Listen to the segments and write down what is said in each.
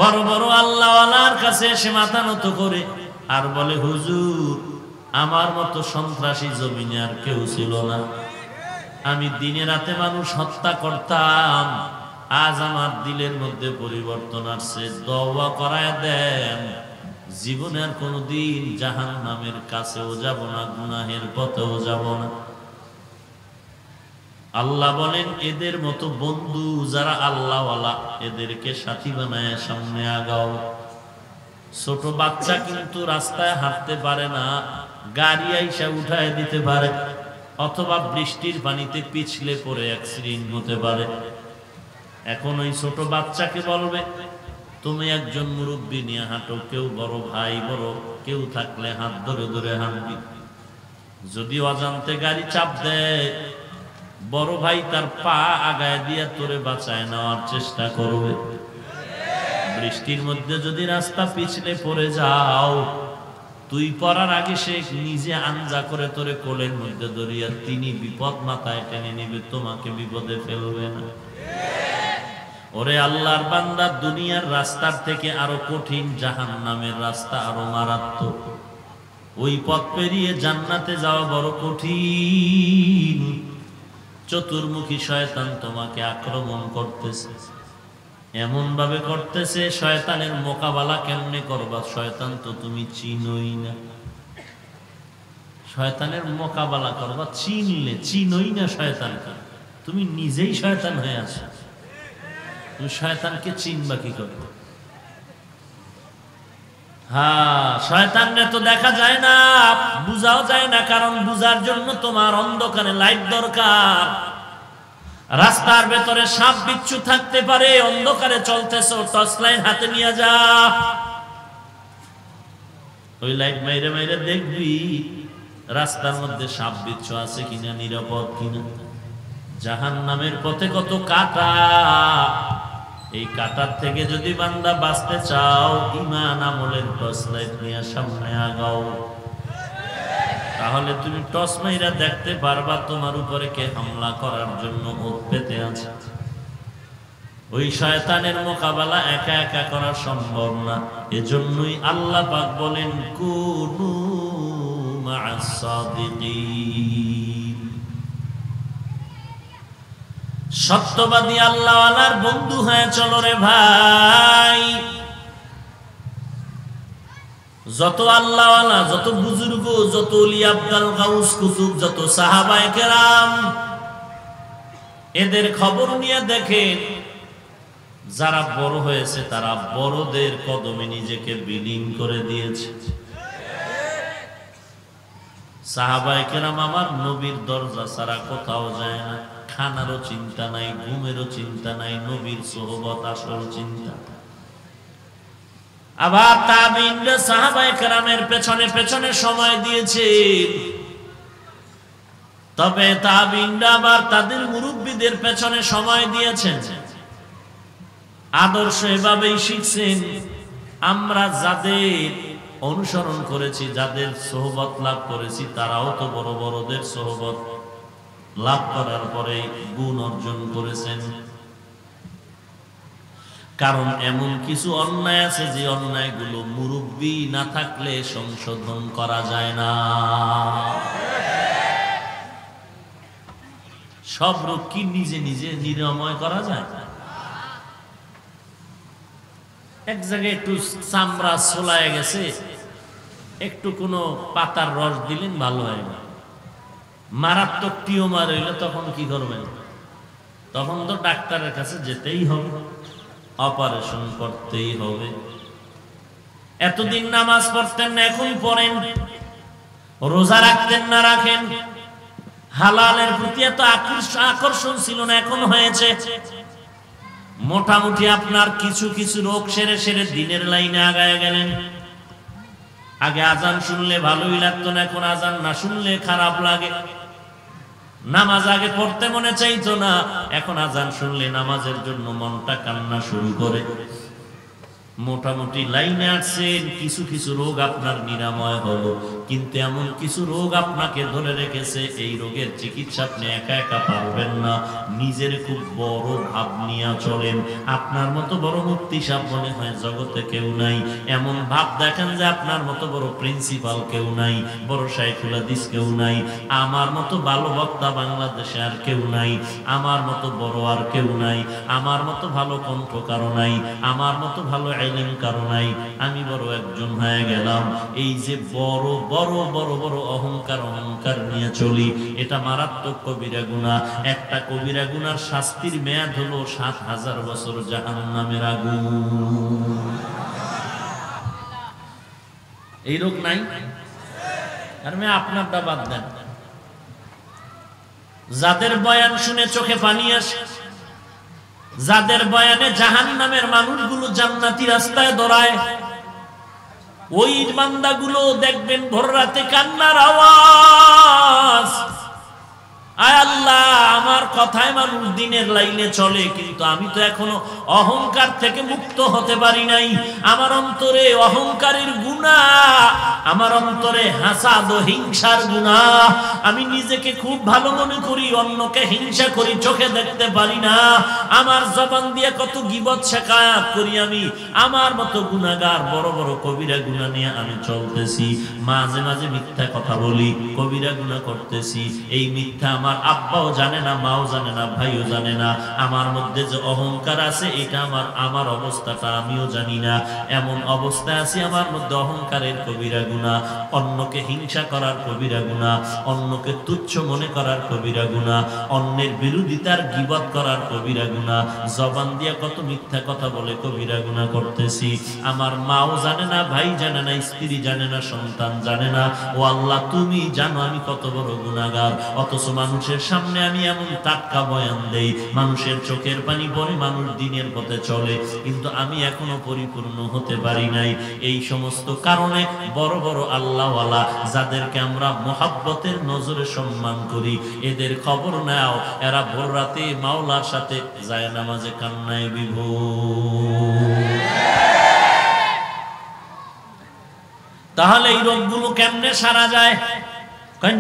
বড় বড় আল্লাহওয়ালার কাছে এসে মাথা নত করে আর বলে, হুজুর, আমার মতো সন্ত্রাসী জমিনে আর কেউ ছিল না। আমি দিনে রাতে মানুষ হত্যা করতাম, আজ আমার দিলের মধ্যে পরিবর্তন আসছে। দওয়া করায় দেন, জীবনে আর কোনোদিন জাহান্নামের কাছেও যাব না, গুনাহের পথেও যাব না। আল্লাহ বলেন, এদের মতো বন্ধু যারা আল্লাহওয়ালা, এদেরকে সাথী বানায় সামনে আগাও। ছোট বাচ্চা কিন্তু রাস্তায় হাঁটতে পারে না, গাড়ি আইসা উঠায় দিতে পারে, অথবা বৃষ্টির পানিতে পিছলে পড়ে অ্যাক্সিডেন্ট হতে পারে। এখন ওই ছোট বাচ্চাকে বলবে, তুমি একজন মুরব্বী নিয়ে হাঁটো, কেউ বড় ভাই বড় কেউ থাকলে হাত ধরে ধরে হাঁটবি। যদি অজান্তে গাড়ি চাপ দেয়, বড় ভাই তার পা আগায় দিয়ে তোরে বাঁচায় নেওয়ার চেষ্টা করবে। বৃষ্টির মধ্যে যদি রাস্তা পিছলে পড়ে যাও, তুই পড়ার আগে সে নিজে আঞ্জা করে তোরে কোলের মধ্যে ধরিয়া তিনি বিপদ মাথায় টেনে নিবে, তোমাকে বিপদে ফেলবে না। ওরে আল্লাহর বান্দা, দুনিয়ার রাস্তার থেকে আরো কঠিন জাহান্নামের রাস্তা, আরো মারাত্মক। ওই পথ পেরিয়ে জান্নাতে যাওয়া বড় কঠিন। চতুর্মুখী শয়তান তোমাকে আক্রমণ করতেছে, এমন ভাবে করতেছে, শয়তানের মোকাবেলা কেমনে করবা? শয়তান তো তুমি চিনোই না। শয়তানের মোকাবেলা করবা, চিনোই না শয়তানকে, তুমি নিজেই শয়তান হয়ে আছো। তুমি শয়তানকে চিনবা কি করে? হ্যাঁ, শয়তানরে তো দেখা যায় না, বুঝাও যায় না, কারণ বুঝার জন্য তোমার অন্ধকারে লাইট দরকার। রাস্তার ভেতরে সাপ বিচ্ছু থাকতে পারে, অন্ধকারে চলতেছো, টর্চ লাইট হাতে নিয়ে যা, ওই লাইট মাইরে মাইরে দেখবি রাস্তার মধ্যে সাপ বিচ্ছু আছে কিনা, নিরাপদ কিনা। জাহান্নামের পথে কত কাঁটা, এই কাঁটার থেকে যদি বান্দা বাঁচতে চাও, ঈমান আমলের টর্চ লাইট নিয়ে সামনে আগাও, তাহলে তুমি টর্চ মাইরা দেখতে পারবা তোমার উপরে কে হামলা করার জন্য ওত পেতে আছে। ওই শয়তানের মোকাবেলা একা একা করা সম্ভব না। এজন্যই আল্লাহ পাক বলেন, কুনু মা'আস সাদিকিন, সত্যবাদী আল্লাহওয়ালার বন্ধু হয়ে চলো রে ভাই। যত আল্লাহওয়ালা, যত বুজুর্গ, যত ওলি আব্দাল গাউস কুতুব, যত সাহাবায়ে কেরাম, এদের খবর নিয়ে দেখেন, যারা বড় হয়েছে তারা বড়দের কদমে নিজেকে বিলীন করে দিয়েছে। সাহাবায়ে কেরাম আমার নবীর দরজা ছাড়া কোথাও যায় না, খানারও চিন্তা নাই, ঘুমেরও চিন্তা নাই, নবীর সোহবত আসল চিন্তা। আবার তাবিঈনরা সাহাবায়ে কেরামের পেছনে পেছনে সময় দিয়েছে, তবে তাবিঈনরা আবার তাদের মুরব্বীদের পেছনে সময় দিয়েছেন। আদর্শ এভাবেই শিখছেন। আমরা যাদের অনুসরণ করেছি, যাদের সোহবত লাভ করেছি, তারাও তো বড় বড়দের সোহবত লাভ করার পরে গুণ অর্জন করেছেন। কারণ এমন কিছু অন্যায় আছে যে অন্যায়গুলো মুরব্বী না থাকলে সংশোধন করা যায় না। সব রোগ কি নিজে নিজে নিরাময় করা যায়? এক জায়গায় একটু চামড়া ছোলায় গেছে, একটু কোনো পাতার রস দিলেন ভালো হয় না। মারাত্মক টিউমার হইলে তখন কি করবেন? তখন তো ডাক্তারের কাছে যেতেই হবে, অপারেশন করতেই হবে। এতদিন নামাজ পড়তেন না, এখন পড়েন। রোজা রাখতেন না, রাখেন। হালালের প্রতি এত আকর্ষণ ছিল না, এখন হয়েছে। মোটামুটি আপনার কিছু কিছু রোগ সেরে সেরে দিনের লাইনে আগায় গেলেন। আগে আজান শুনলে ভালোই লাগতো না, এখন আজান না শুনলে খারাপ লাগে। নামাজ আগে পড়তে মনে চাইতো না, এখন আজান শুনলে নামাজের জন্য মনটা কান্না শুরু করে। মোটামুটি লাইনে আসছেন, কিছু কিছু রোগ আপনার নিরাময় হলো, কিন্তু এমন কিছু রোগ আপনাকে ধরে রেখেছে, এই রোগের চিকিৎসা আপনি একা একা পারবেন না। নিজের খুব বড় ভাব নিয়ে চলেন, আপনার মতো বড় মুফতি সাহেব মনে হয় জগতে কেউ নাই। এমন ভাব দেখেন যে আপনার মতো বড় প্রিন্সিপাল কেউ নাই, বড় শাইখুল হাদিস কেউ নাই, আমার মতো ভালো বক্তা বাংলাদেশে আর কেউ নাই, আমার মতো বড় আর কেউ নাই, আমার মতো ভালো কণ্ঠকারও নাই, আমার মতো ভালো ইলম কারো নাই, আমি বড় একজন হয়ে গেলাম। এই যে বড় বড় বড় বড় অহংকার নিয়ে চলি, এটা মারাত্মক কবিরা গুনাহ। একটা কবিরা গুনার শাস্তির মেয়াদ হলো ৭,০০০ বছর জাহান্নামের আগুন। এই রোগ নাই? আর আপনারটা বাদ দেন। যাদের বয়ান শুনে চোখে পানি আসে, যাদের বয়ানে জাহান্নামের মানুষগুলো জান্নাতি রাস্তায় দৌড়ায়, ওই বান্দাগুলো দেখবেন ভোর রাতে কান্নার আওয়াজ। আয় আল্লাহ, আমার কথায় মানুষ দিনের লাইনে চলে, কিন্তু আমি তো এখনো অহংকার থেকে মুক্ত হতে পারি নাই। আমার অন্তরে অহংকারের গুনাহ, আমার অন্তরে হাসাদ ও হিংসার গুনাহ। আমি নিজেকে খুব ভালো মনে করি, অন্যকে হিংসা করি, চোখে দেখতে পারি না। আমার জবান দিয়ে কত গীবত শিকায়াত করি আমি। আমার মতো গুনাহগার বড় বড় কবিরা গুনাহ নিয়ে আমি চলতেছি। মাঝে মাঝে মিথ্যা কথা বলি, কবিরা গুনাহ করতেছি। এই মিথ্যা আমার আব্বাও জানে না, মাও জানে না, ভাইও জানে না। আমার মধ্যে যে অহংকার আছে, এটা আমার অবস্থাটা আমিও জানি না। এমন অবস্থায় আছি, আমার মধ্যে অহংকারের কবিরা গুনাহ, অন্যকে হিংসা করার কবিরা গুনাহ, অন্যকে তুচ্ছ মনে করার কবিরা গুনাহ, অন্যের বিরোধিতার গীবত করার কবিরা গুনাহ, জবান দিয়ে কত মিথ্যা কথা বলে কবিরা গুনাহ করতেছি। আমার মাও জানে না, ভাই জানে না, স্ত্রী জানে না, সন্তান জানে না। ও আল্লাহ, তুমি জানো আমি কত বড় গুনাহগার। অথচ মানুষের সামনে আমি এমন টাটকা বয়ান দেই, মানুষের চোখের পানি পড়ে, মানুষ দিনের পথে চলে, কিন্তু আমি এখনো পরিপূর্ণ হতে পারি নাই। এই সমস্ত কারণে বড় বড় আল্লাহওয়ালা, যাদেরকে আমরা মহাব্বতের নজরে সম্মান করি, এদের খবর নাও, এরা ভোর রাতে মাওলার সাথে যায় নামাজে কান্নায় বিভোর। তাহলে এই রোগগুলো কেমনে সারা যায়?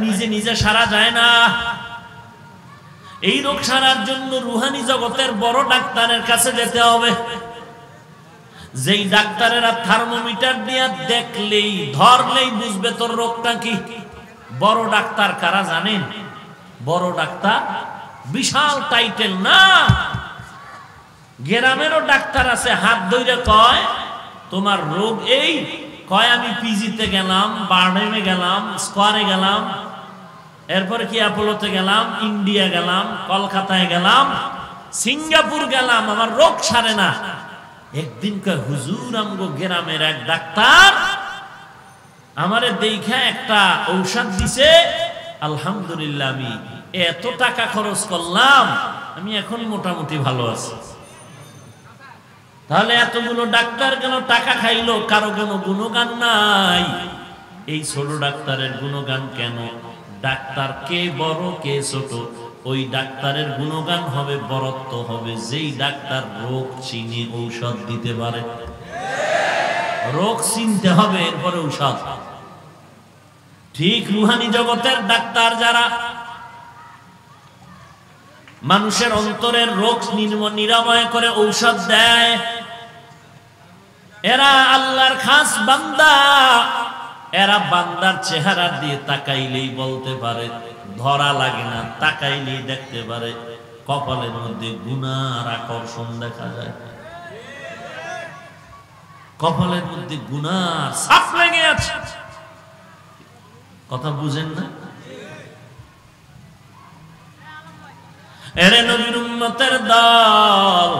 নিজে নিজে সারা যায় না। এই রোগ সারার জন্য রুহানি জগতের বড় ডাক্তারের কাছে যেতে হবে। যেই ডাক্তারেরা থার্মোমিটার দিয়ে দেখলেই, ধরলেই বুঝবে তোর রোগটা কি। বড় ডাক্তার কারা জানেন? বড় ডাক্তার বিশাল টাইটেল না, গ্রামেরও ডাক্তার আছে, হাত ধরে কয় তোমার রোগ এই, কয় আমি পিজিতে গেলাম, বার্ডেমে গেলাম, স্কোয়ারে গেলাম, এরপরে কি অ্যাপোলোতে গেলাম, ইন্ডিয়া গেলাম, কলকাতায় গেলাম, সিঙ্গাপুর গেলাম, আমার রোগ সারে না। একদিন কয় হুজুর, আমগো গ্রামের এক ডাক্তার আমারে দেখা একটা ঔষধ দিছে, আলহামদুলিল্লাহ আমি এত টাকা খরচ করলাম, আমি এখন মোটামুটি ভালো আছি। তাহলে এতগুলো ডাক্তার কেন টাকা খাইলো? কারো কোনো গুণগান নাই। এই ছোট ডাক্তারের গুণগান কেন? ডাক্তার কে বড় কে ছোট, ওই ডাক্তারের গুণগান হবে, বরত্ব হবে যেই ডাক্তার রোগ চিনে ঔষধ দিতে পারে। রোগ চিনতে হবে, এরপরে ঔষধ। ঠিক রুহানি জগতের ডাক্তার যারা মানুষের অন্তরের রোগ নিরাময় করে ঔষধ দেয়, এরা আল্লাহর খাস বান্দা। এরা বান্দার চেহারা দিয়ে তাকাইলেই বলতে পারে, ধরা লাগে না, তাকাইলেই দেখতে পারে কপালের মধ্যে গুনার আকর্ষণ দেখা যায়, কপালের মধ্যে গুনার ছাপ লেগে আছে। কথা বুঝেন না? এরে নবীর উম্মতের দল,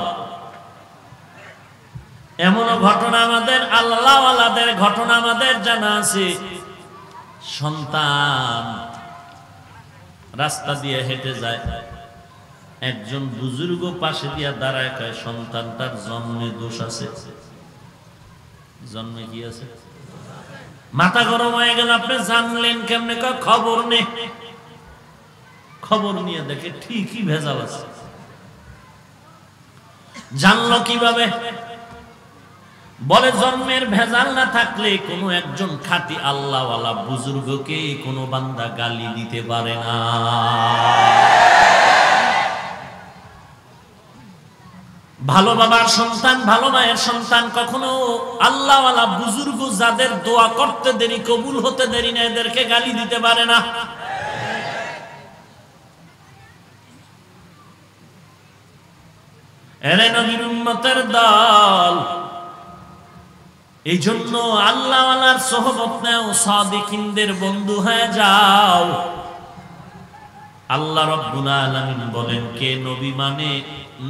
এমন ঘটনা আমাদের আল্লাহওয়ালাদের ঘটনা আমাদের জানা আছে। সন্তান রাস্তা দিয়ে হেঁটে যায়, একজন বুজুর্গ পাশে দিয়া দাঁড়ায়, কয় সন্তানটার জন্মে দোষ আছে। জন্মে কি আছে? মাথা গরম হয়ে গেল, আপনি জানলেন কেমনে? কয় খবর নে। খবর নিয়ে দেখে ঠিকই ভেজাল আছে। জানলো কিভাবে? বলে জন্মের ভেজাল না থাকলে কোনো একজন খাঁটি আল্লাহওয়ালা বুজুর্গকে কোনো বান্দা গালি দিতে পারে না। ভালো বাবার সন্তান, ভালো মায়ের সন্তান কখনো আল্লাহওয়ালা বুজুর্গ যাদের দোয়া করতে দেরি, কবুল হতে দেরি না, এদেরকে গালি দিতে পারে না। এরে নবীর উম্মতের দল, এই জন্য আল্লাহওয়ালার সোহবত নাও, সাদিকিনদের বন্ধু হয়ে যাও। আল্লাহ রাব্বুল আলামিন বলেন, কে নবী মানে,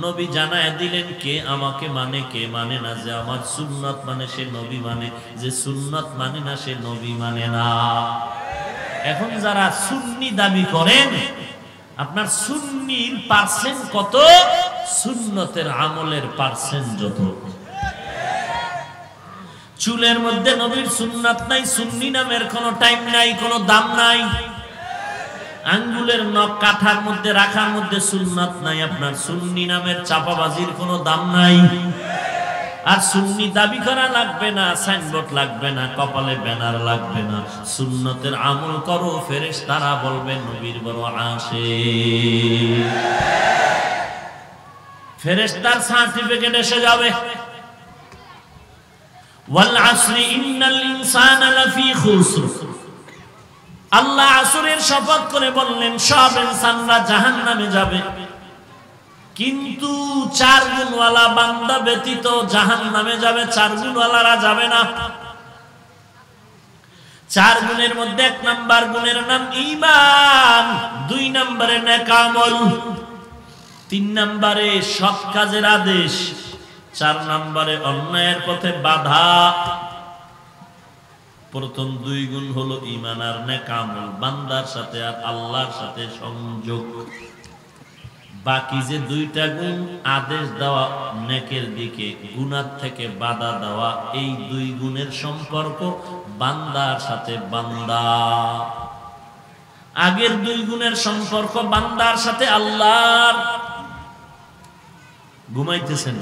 নবী জানায় দিলেন কে আমাকে মানে, কে মানে না। যে আমার সুন্নাত মানে সে নবী মানে, যে সুন্নাত মানে না সে নবী মানে না। এখন যারা সুন্নি দাবি করেন, আপনার সুন্নির পার্সেন্ট কত, সুন্নতের আমলের পার্সেন্ট যত। চুলের মধ্যে নবীর সুন্নাত নাই, সুন্নি নামের কোনো টাইম নাই, কোনো দাম নাই। আঙ্গুলের নখ কাঠার মধ্যে রাখার মধ্যে সুন্নাত নাই, আপনার সুন্নি নামের চাপাবাজির কোনো দাম নাই। আর সুন্নি দাবি করা লাগবে না, সাইনবোর্ড লাগবে না, কপালে ব্যানার লাগবে না। সুন্নতের আমল করো, ফেরেশতারা বলবে নবীর বড় আশিক। ফেরেশতার সার্টিফিকেট এসে যাবে। ওয়াল আসরি ইন্নাল ইনসানা লাফি খুসর। আল্লাহ আসরের শপথ করে বললেন সব ইনসানরা জাহান্নামে যাবে, কিন্তু 4 গুণওয়ালা বান্দা ব্যতীত জাহান্নামে যাবে, 4 গুণওয়ালারা যাবে না। 4 গুণের মধ্যে 1 নাম্বার গুণের নাম ঈমান, 2 নম্বরে নেক আমল, 3 নম্বরে সৎ কাজের আদেশ, 4 নম্বরে অন্যায়ের পথে বাধা। প্রথম 2 গুণ হলো ঈমান আর নেক আমল, বান্দার সাথে আর আল্লাহর সাথে সংযোগ। বাকি যে 2টা গুণ, আদেশ দেওয়া নেকের দিকে, গুনাহ থেকে বাধা দেওয়া, এই 2 গুণের সম্পর্ক বান্দার সাথে বান্দা। আগের 2 গুণের সম্পর্ক বান্দার সাথে আল্লাহর। ঘুমাইতেছেন?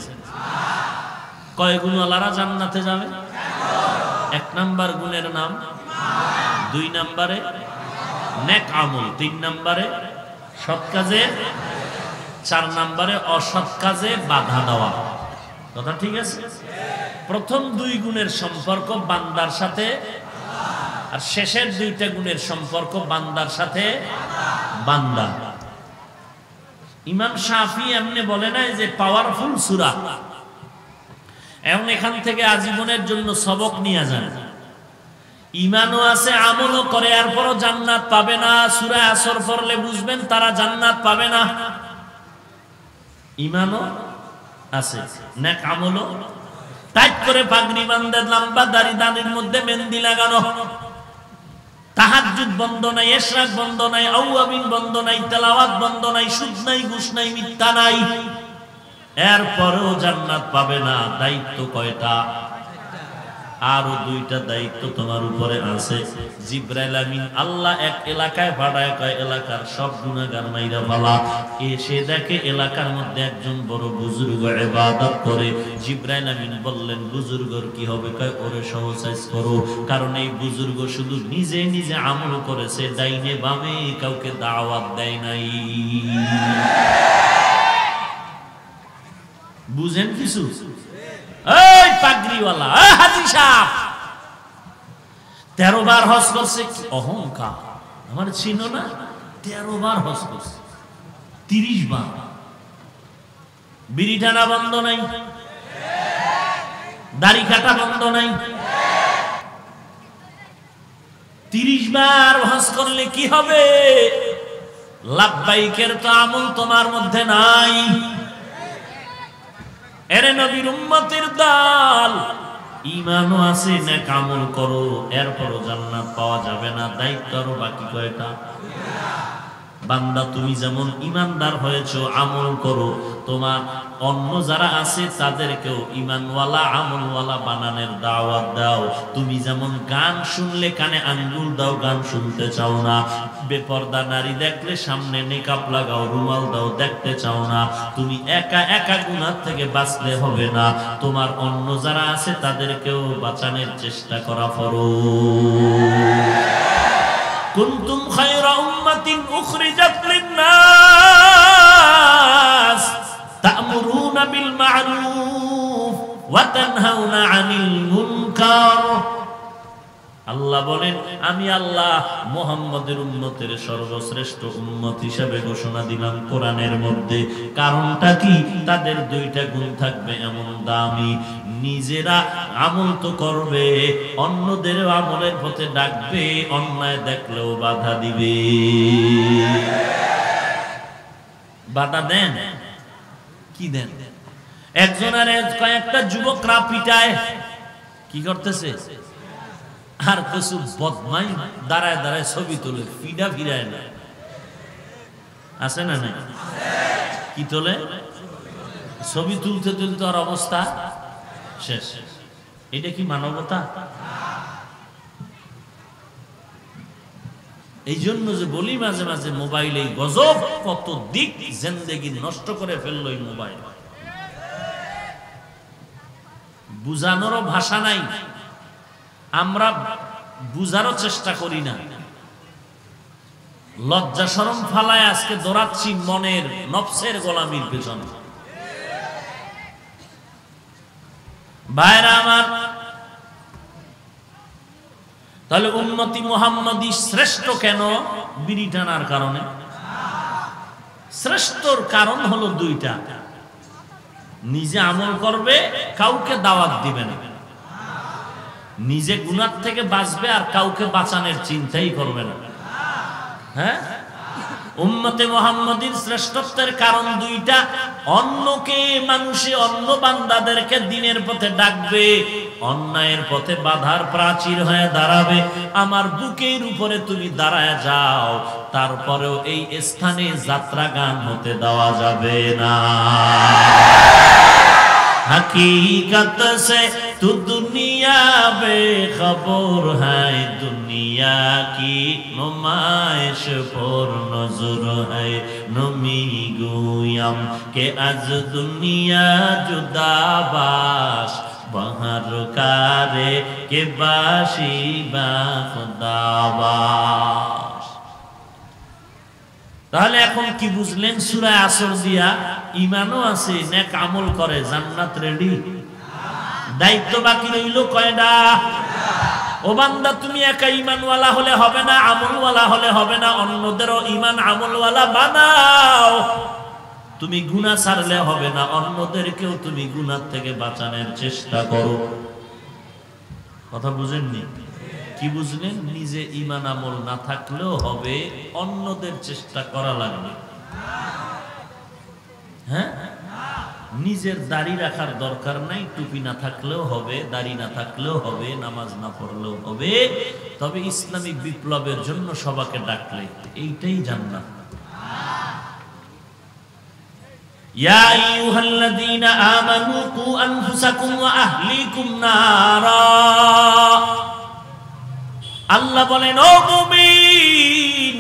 কয় গুণওয়ালারা জান্নাতে যাবে? 1 নাম্বার গুণের নাম, 2 নম্বরে নেক আমল, 3 নম্বরে সৎ কাজে, 4 নম্বরে অসৎ কাজে বাধা দেওয়া। কথা ঠিক আছে? প্রথম 2 গুণের সম্পর্ক বান্দার সাথে, আর শেষের 2টা গুণের সম্পর্ক বান্দার সাথে বান্দা। ইমাম শাফি এমনি বলে নাই যে পাওয়ারফুল সূরা, এখন এখান থেকে আজীবনের জন্য সবক নিয়ে যান। ঈমানও আছে, আমলও করে, এরপরও জান্নাত পাবে না। সূরা আসর পড়লে বুঝবেন তারা জান্নাত পাবে না। ঈমানও আছে, নেক আমলও, টাইট করে পাগড়ি বাঁধে, লম্বা দাড়ি, দাড়ির মধ্যে মেহেন্দি লাগানো, তাহাজ্জুদ বন্ধ নাই, ইশরাক বন্ধ নাই, আওয়াবিন বন্ধ নাই, তেলাওয়াত বন্ধ নাই, সুদ নাই, ঘুষ নাই, মিথ্যা নাই, এরপরেও জান্নাত পাবে না। দায়িত্ব কয়টা? আরো 2টা দায়িত্ব তোমার উপরে আছে। জিবরাইল আমিন আল্লাহ এক এলাকায় পাঠায়, কয় এলাকার সব গুনাহগার মাইরা ফেলা। এসে দেখে এলাকার মধ্যে একজন বড় বুজুর্গ ইবাদত করে। জিবরাইল আমিন বললেন বুজুর্গর কি হবে? কয় ওরে সহসাইজ করো, কারণ এই বুজুর্গ শুধু নিজে নিজে আমল করেছে, ডাইনে বামে কাউকে দাওয়াত দেয় নাই। বুঝেন কিছু? এই পাগড়িওয়ালা, হাজী সাহেব 13 বার হজ করছে, অহংকার, আমার ছিল না? 13 বার হজ করছে, 30 বার বিড়ি টানা বন্ধ নাই, দাড়ি কাটা বন্ধ নাই। 30 বার হজ করলে কি হবে? লাব্বাইকের তো আমল তোমার মধ্যে নাই। এরে নবীর উম্মতের দল, ঈমানও আছে, নেক আমল করো, এরপরও জান্নাত পাওয়া যাবে না। দায়িত্ব আরো বাকি কয়টা? বান্দা তুমি যেমন ঈমানদার হয়েছো, আমল করো, তোমার অন্য যারা আছে তাদেরকেও ঈমানওয়ালা আমলওয়ালা বানানোর দাওয়াত দাও। তুমি যেমন গান শুনলে কানে আঙ্গুল দাও, গান শুনতে চাও না। বেপরদা নারী দেখলে সামনে নেকাব লাগাও, রুমাল দাও, দেখতে চাও না। তুমি একা একা গুনাহ থেকে বাঁচলে হবে না, তোমার অন্য যারা আছে তাদেরকেও বাঁচানোর চেষ্টা করা ফরজ। কুনতুম খায়রা উম্মাতিন উখরিজাত লিন-নাস তা'মুরুনা বিল মা'রুফ ওয়া তানহাউনা আনিল মুনকার। আল্লাহ বলেন, আমি আল্লাহ মুহাম্মদের উম্মতের সর্বশ্রেষ্ঠ উম্মত হিসেবে ঘোষণা দিলাম কোরআনের মধ্যে। কারণটা কি? তাদের দুইটা গুণ থাকবে এমন দামি, নিজেরা আমল তো করবে, অন্যদের আমলের পথে ডাকবে, অন্যায় দেখলেও বাধা দিবে। বাধা দেন কি দেন? একজনের কয়েকটা যুবকরা পিটায়, কি করতেছে? আর কিছু বদমাই দাঁড়ায় দাঁড়ায় ছবি তোলে, ফিডা ফিরায় না, আছে না নাই? কি তোলে? ছবি তুলতে তুলতে আর অবস্থা শেষ। এটা কি মানবতা? এই জন্য যে বলি মাঝে মাঝে মোবাইলে গজব কত দিক জিন্দেগি নষ্ট করে ফেললো এই মোবাইল। বুঝানোরও ভাষা নাই, আমরা বুঝারও চেষ্টা করি না। লজ্জা শরম ফালায় আজকে দৌড়াচ্ছি মনের নফসের গোলামির পেছনে। ভাইরা আমার, তাহলে উম্মতি মুহাম্মাদি শ্রেষ্ঠ কেন? বিড়ি টানার কারণে? শ্রেষ্ঠর কারণ হলো দুইটা। নিজে আমল করবে, কাউকে দাওয়াত দিবে না, নিজে গুনাহ থেকে বাঁচবে আর কাউকে বাঁচানোর চিন্তাই করবে না। হ্যাঁ, উম্মতে মুহাম্মাদির শ্রেষ্ঠত্বের কারণ দুইটা। অন্যকে, মানুষে অন্য বান্দাদেরকে দিনের পথে ডাকবে, অন্যায়ের পথে বাধার প্রাচীর হয়ে দাঁড়াবে। আমার বুকের উপরে তুমি দাঁড়ায় যাও, তারপরেও এই স্থানে যাত্রা গান হতে দেওয়া যাবে না। हकीकत से तू दुनिया बेखबर है, दुनिया की नुमाइश पर नजर है। नमी गुयम के आज दुनिया जुदा बाश, बहर कारे के बाशी बा खुदा बाश। তাহলে এখন কি বুঝলেন? সূরা আসর দিয়া ঈমানও আছে, নেক আমল করে, জান্নাত রেডি। দায়িত্ব বাকি রইল কয়টা? ও বান্দা, তুমি একা ঈমানওয়ালা হলে হবে না, আমলওয়ালা হলে হবে না, অন্যদেরও ঈমান আমলওয়ালা বানাও। তুমি গুনাহ ছাড়লে হবে না, অন্যদেরকেও তুমি গুনাহ থেকে বাঁচানোর চেষ্টা করো। কথা বুঝেননি? কি বুঝলেন? নিজে ঈমান আমল না থাকলেও হবে, অন্যদের চেষ্টা করা লাগবে। হ্যাঁ, নিজের দাড়ি রাখার দরকার নাই, টুপি না থাকলেও হবে, দাড়ি না থাকলেও হবে, নামাজ না পড়লেও হবে, তবে ইসলামিক বিপ্লবের জন্য সবাইকে ডাকলে এইটাই জান্নাত। ইয়া আইয়ুহাল্লাযীনা আমানু কু আনফুসাকুম ওয়া আহলিকুম নারা। আল্লাহ বলেন, ও মুমিন,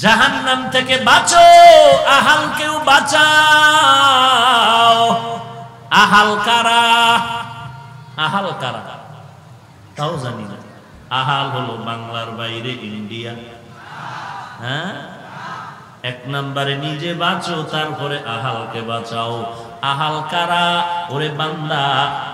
জাহান্নাম থেকে বাঁচো, আহালকেও বাঁচাও। আহাল কারা? আহাল কারা তাও জানি না। আহাল হলো বাংলার বাইরে ইন্ডিয়া। হ্যাঁ, এক নম্বরে নিজে বাঁচো, তারপরে আহালকে বাঁচাও। আহাল কারা? ওরে বান্দা,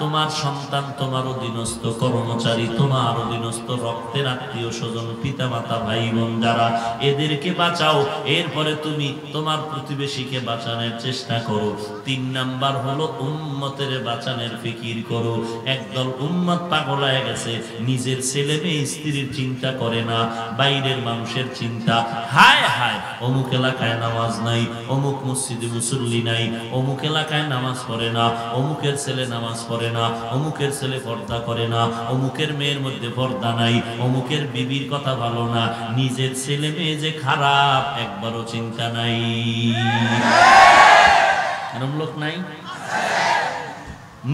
তোমার সন্তান, তোমার অধীনস্থ কর্মচারী, তোমার অধীনস্থ রক্তের আত্মীয় স্বজন, পিতা মাতা, ভাই বোন যারা, এদেরকে বাঁচাও। এরপরে তুমি তোমার প্রতিবেশীকে বাঁচানোর চেষ্টা করো। 3 নাম্বার হলো উম্মতের বাঁচানোর ফিকির করো। একদল উম্মত পাগল হয়ে গেছে, নিজের ছেলে মেয়ে স্ত্রীর চিন্তা করে না, বাইরের মানুষের চিন্তা। হায় হায়, অমুক এলাকায় নামাজ নাই, অমুক মসজিদে মুসল্লি নাই, অমুক এলাকায় নামাজ পড়ে না, অমুকের ছেলে নামাজ পড়ে না, অমুকের ছেলে পর্দা করে না, অমুকের মেয়ের মধ্যে পর্দা নাই, অমুকের বিবির কথা ভালো না, নিজের ছেলে মেয়ে যে খারাপ একবারও চিন্তা নাই। এরকম লোক নাই?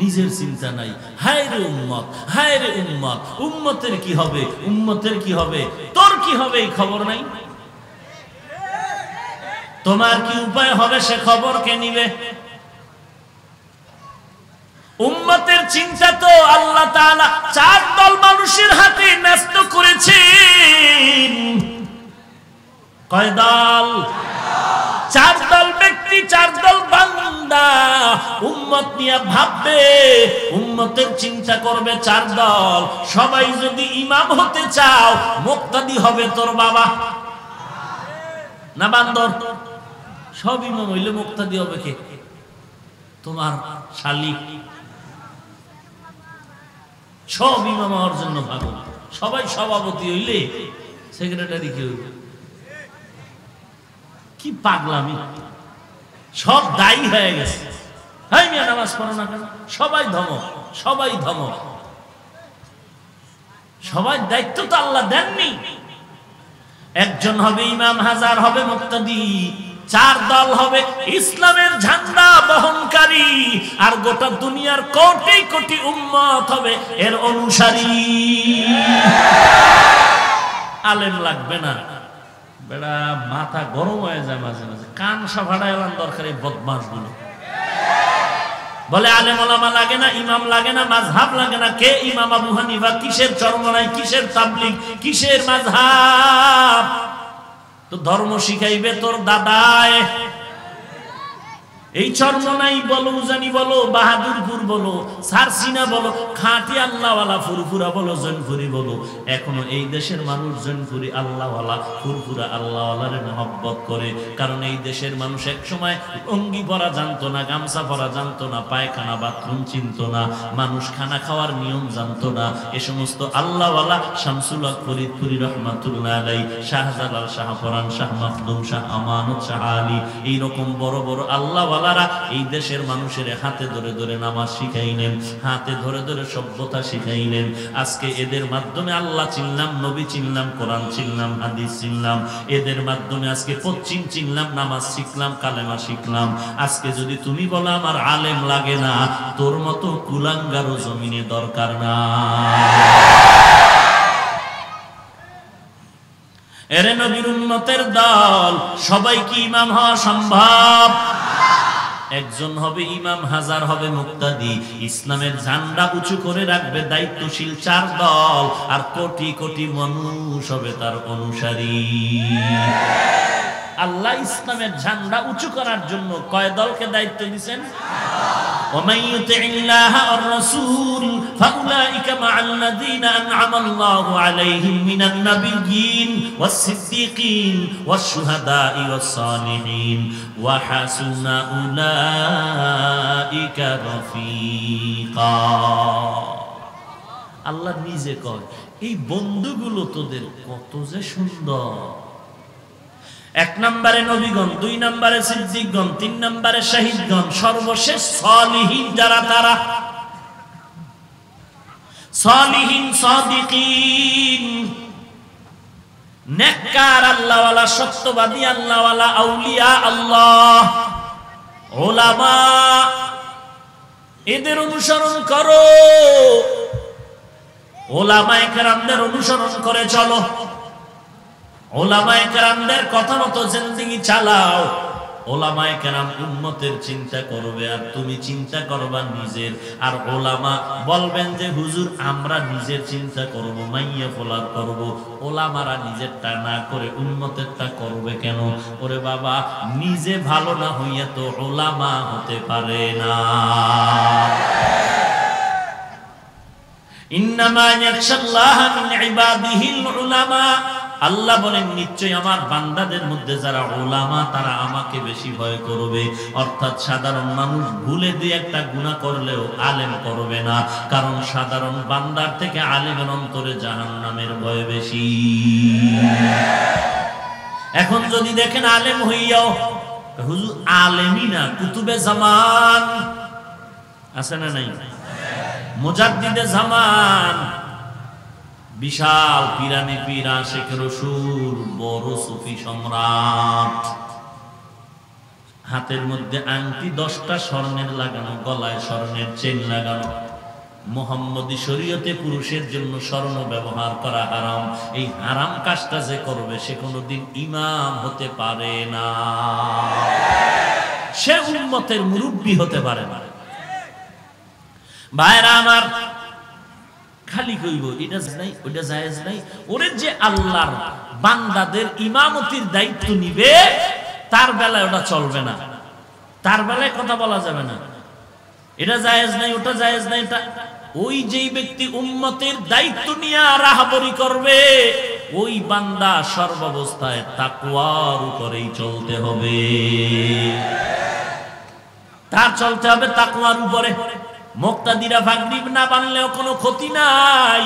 নিজের চিন্তা নাই, হায় রে উম্মত, হায় রে উম্মত, উম্মতের কি হবে, উম্মতের কি হবে, তোর কি হবে এই খবর নাই। তোমার কি উপায় হবে সে খবর কে নিবে? উম্মতের চিন্তা তো আল্লাহ তাআলা চার দল মানুষের হাতে ন্যস্ত করেছেন। কয় দল? চার দল ব্যক্তি, চার দল বান্দা উম্মত নিয়ে ভাববে, উম্মতের চিন্তা করবে চার দল। সবাই যদি ইমাম হতে চাও, মুক্তাদি হবে তোর বাবা না বান্দর? সব ইমাম হইলে মুক্তাদি হবে কে? তোমার শালিক। সব ইমাম হওয়ার জন্য ভাবো, সবাই সভাপতি হইলে সেক্রেটারি কি হইবে? কি পাগলামি! সব দায়ী হয়ে গেছে। হাই মিয়া নামাজ পড়ো না কেন? সবাই ধমক, সবাই ধমক। সবাই দায়িত্ব তো আল্লাহ দেননি। একজন হবে ইমাম, হাজার হবে মুক্তাদি, চার দল হবে ইসলামের ঝান্ডা বহনকারী, আর গোটা দুনিয়ার কোটি কোটি উম্মত হবে এর অনুসারী। আলেম লাগবে না, বেড়া মাথা গরম হয়ে যায় মাঝে মাঝে। কান সাফাড়া এলাম দরকার এই বদমাস গুলো। বলে আলেম ওলামা লাগে না, ইমাম লাগে না, মাযহাব লাগে না। কে ইমাম আবু হানিফা? কিসের চরমনাই, কিসের তাবলীগ, কিসের মাযহাব? তো ধর্ম শিখাইবে তোর দাদায়। এই চরমনাই বলো, উজানি বলো, বাহাদুরপুর বলো, সারসিনা বলো, খাঁটি আল্লাহওয়ালা ফুরফুরা বলো, জৈনপুরি বলো, এখনো এই দেশের মানুষ জৈনপুরি আল্লাহওয়ালা ফুরফুরা আল্লাহওয়ালারে মহব্বত করে। কারণ এই দেশের মানুষ এক সময় অঙ্গি পরা জানতো না, গামছা পরা জানতো না, পায়খানা বাথরুম চিনতো না, মানুষ খানা খাওয়ার নিয়ম জানতো না। এ সমস্ত আল্লাহওয়ালা শামসুল হক ফরিদপুরি রহমাতুল্লাহ আলাইহি, শাহজালাল, শাহ পরান, শাহ মাখদুম, শাহ আমানত, শাহ আলী, এইরকম বড় বড় আল্লাহ এই দেশের মানুষের হাতে ধরে ধরে নামাজ শিখাইলেন, হাতে ধরে ধরে সভ্যতা শিখাইলেন। আজকে এদের মাধ্যমে আল্লাহ চিনলাম, নবী চিনলাম, কোরআন চিনলাম, হাদিস চিনলাম। এদের মাধ্যমে আজকে পশ্চিম চিনলাম, নামাজ শিখলাম, কালেমা শিখলাম। আজকে যদি তুমি বলো আমার আলেম লাগে না, তোর মতো কুলাঙ্গারও জমিনে দরকার না। এরে নবীর উম্মতের দল, সবাই কি ইমাম হওয়া সম্ভব? একজন হবে ইমাম, হাজার হবে মুক্তাদি। ইসলামের ঝান্ডা উঁচু করে রাখবে দায়িত্বশীল চার দল, আর কোটি কোটি মানুষ হবে তার অনুসারী। আল্লাহ ইসলামের ঝান্ডা উঁচু করার জন্য কয় দলকে দায়িত্ব দিয়েছেন? ومن يطع الله والرسول فأولئك مع الذين أنعم الله عليهم من النبيين والصديقين والشهداء والصالحين وحسن أولئك رفيقا। আল্লাহ নিজে কয় এই বন্ধুগুলো তোদের কত যে সুন্দর। এক নম্বরে নবীগণ, দুই নম্বরে সিদ্দিকগণ, তিন নম্বরে শহীদগণ, সর্বশেষ সালিহিন যারা, তারা সালিহিন, সাদিকিন, নেককার আল্লাহওয়ালা, সত্যবাদী আল্লাহওয়ালা, আউলিয়া আল্লাহ, উলামা। এদের অনুসরণ করো, উলামায়ে কেরামদের অনুসরণ করে চলো, উলামায়ে কেরামদের কথা মতো জিন্দেগি চালাও। উলামায়ে কেরাম উম্মতের চিন্তা করবে, আর তুমি চিন্তা করবা নিজের। আর উলামা বলবেন যে হুজুর আমরা নিজের চিন্তা করব, মাইয়া ফলার করব। উলামারা নিজেরটা না করে উম্মতেরটা করবে কেন? ওরে বাবা, নিজে ভালো না হইয়া তো উলামা হতে পারে না। ইন্নামা ইয়াখশাল্লাহা মিন ইবাদিহিল উলামা। আল্লাহ বলেন নিশ্চয় আমার বান্দাদের মধ্যে যারা উলামা তারা আমাকে বেশি ভয় করবে। অর্থাৎ সাধারণ মানুষ ভুলে দিয়ে একটা গুনাহ করলেও আলেম করবে না, কারণ সাধারণ বান্দার থেকে আলেমের অন্তরে জাহান্নামের ভয় বেশি। এখন যদি দেখেন আলেম হইয়াও হুজুর আলেমই না, কুতুবে জামান আছে না নাই? মুজাদ্দিদে জামান, বিশাল পিরানে পীর, আশিক রাসূল, বড় সুফি সম্রাট, হাতের মধ্যে আংটি 10টা স্বর্ণের লাগানো, গলায় স্বর্ণের চেন লাগানো। মুহাম্মদী শরীয়তে পুরুষের জন্য স্বর্ণ ব্যবহার করা হারাম। এই হারাম কাজটা যে করবে সে কোনোদিন ইমাম হতে পারে না, সে উম্মতের মুরব্বী হতে পারে না। ভাইরা আমার, খালি কইব এটা নাই ওটা জায়েজ নাই, ওরে যে আল্লাহর বান্দাদের ইমামতির দায়িত্ব নিবে তার বেলায় ওটা চলবে না, তার বেলায় কথা বলা যাবে না, এটা জায়েজ নাই ওটা জায়েজ নাই। এটা ওই যেই ব্যক্তি উম্মতের দায়িত্ব নিয়ে রাহাবরি করবে ওই বান্দা সর্বাবস্থায় তাকওয়ার উপরেই চলতে হবে, তার চলতে হবে তাকওয়ার উপরে। মুক্তাদিরা পাগড়ি না বানলেও কোনো ক্ষতি নাই,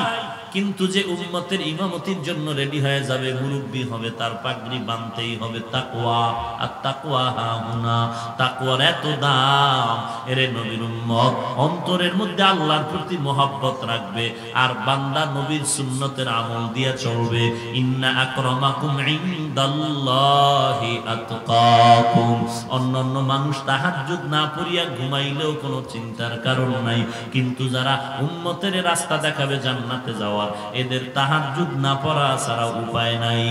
কিন্তু যে উম্মতের ইমামতির জন্য রেডি হয়ে যাবে, মুরব্বি হবে, তার পাগড়ি বানতেই হবে। তাকওয়া, আর তাকওয়া হাহুনা, তাকওয়ার এত দাম। এরে নবীর উম্মত অন্তরের মধ্যে আল্লাহর প্রতি মহব্বত রাখবে আর বান্দা নবীর সুন্নতের আমল দিয়ে চলবে। ইন্না আকরামাকুম ইনদাল্লাহি আতকাকুম। অন্যান্য মানুষ তাহাজ্জুদ না পড়িয়া ঘুমাইলেও কোনো চিন্তার কারণ নাই, কিন্তু যারা উম্মতের রাস্তা দেখাবে জান্নাতে যাওয়া, এদের তাহাজ্জুদ না পড়া ছাড়া উপায় নাই।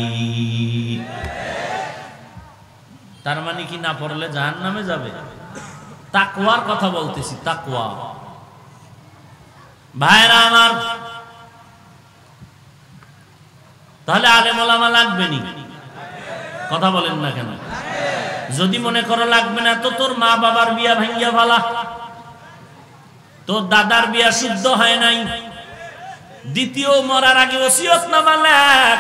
তার মানে কি না পড়লে জাহান্নামে যাবে? তাকওয়ার কথা বলতেছি, তাকওয়া। ভাইরা আমার, তাহলে আলেম ওলামা লাগবে নি? কথা বলেন না কেন? যদি মনে করো লাগবে না, তো তোর মা বাবার বিয়া ভাঙ্গিয়া ফালা, তোর দাদার বিয়া শুদ্ধ হয় নাই, দ্বিতীয় মরার আগে ওসিয়তনামা লেখ,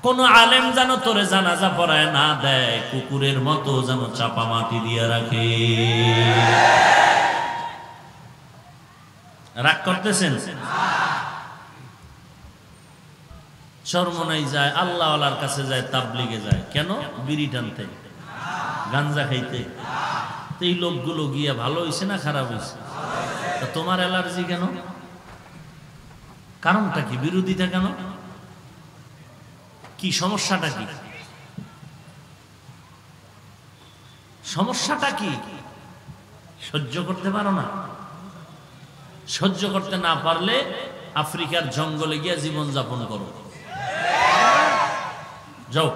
কোন আলেম যেন তোরে জানাজা পড়ায় না দেয়, কুকুরের মতো যেন চাপা মাটি দিয়ে রাখে। রাগ করতেছেন? চরমনাই যায়, আল্লাহওয়ালার কাছে যায়, তাবলিগে যায়, কেন? বিড়ি টানতে, গাঞ্জা খাইতে। এই লোকগুলো গিয়া ভালো হইছে না খারাপ হইছে? তোমার অ্যালার্জি কেন? কারণটা কি? বিরোধিতা কেন? কি সমস্যাটা কি? সমস্যাটা কি? সহ্য করতে পারো না? সহ্য করতে না পারলে আফ্রিকার জঙ্গলে গিয়া জীবন যাপন করো, যাও।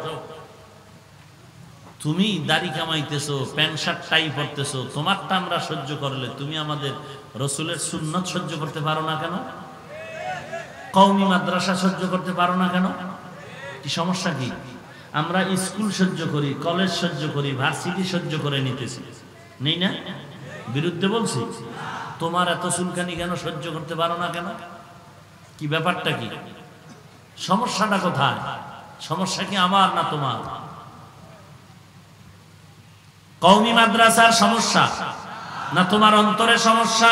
তুমি দাড়ি কামাইতেছো, প্যান্ট শার্ট টাই পরতেছো, তোমারটা আমরা সহ্য করলে তুমি আমাদের রসুলের সুন্নত সহ্য করতে পারো না কেন? কওমি মাদ্রাসা সহ্য করতে পারো না কেন? কি সমস্যা কি? আমরা স্কুল সহ্য করি, কলেজ সহ্য করি, ভার্সিটি সহ্য করে নিতেছি, নেই না? বিরুদ্ধে বলছি? তোমার এত চুলকানি কেন সহ্য করতে পারো না কেন? কি ব্যাপারটা কি? সমস্যাটা কোথায়? সমস্যা কি আমার না তোমার? কওমি মাদ্রাসার সমস্যা না তোমার অন্তরের সমস্যা?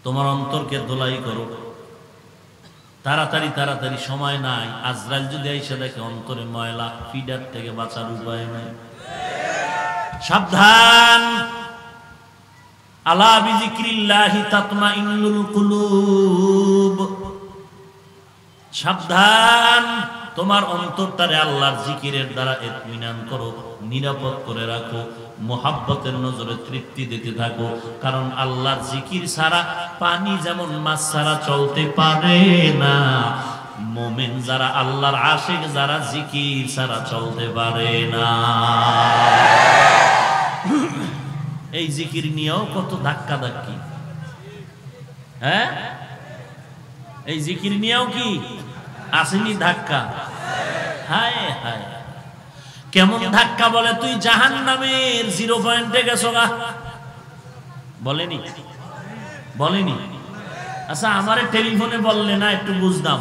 তোমার অন্তরকে ধোলাই করো, তাড়াতাড়ি তাড়াতাড়ি, সময় নাই। আজরাইল যদি আইসা দেখে অন্তরে ময়লা, ফিডার থেকে বাঁচার উপায় নাই। সাবধান, আলা বিযিক্রিল্লাহি তাতমাইন্নুল কুলুব। সাবধান, তোমার অন্তরটারে আল্লাহর জিকিরের দ্বারা ইতমিনান করো, নিরাপদ করে রাখো, মোহাব্বতের নজরে তৃপ্তি দিতে থাকো। কারণ আল্লাহর জিকির ছাড়া পানি যেমন মাছ ছাড়া চলতে পারে না, মুমিন যারা আল্লাহর আশিক যারা জিকির ছাড়া চলতে পারে না। এই জিকির নিয়েও কত ধাক্কা ধাক্কি, হ্যাঁ? এই জিকির নিয়েও কি আসেনি ধাক্কা? হায় হায়, কেমন ধাক্কা বলে, তুই জাহান্নামের 0 পয়েন্টে গেছো গা, বলেনি? বলেনি? আচ্ছা, আমারে টেলিফোনে বললে না একটু বুঝতাম।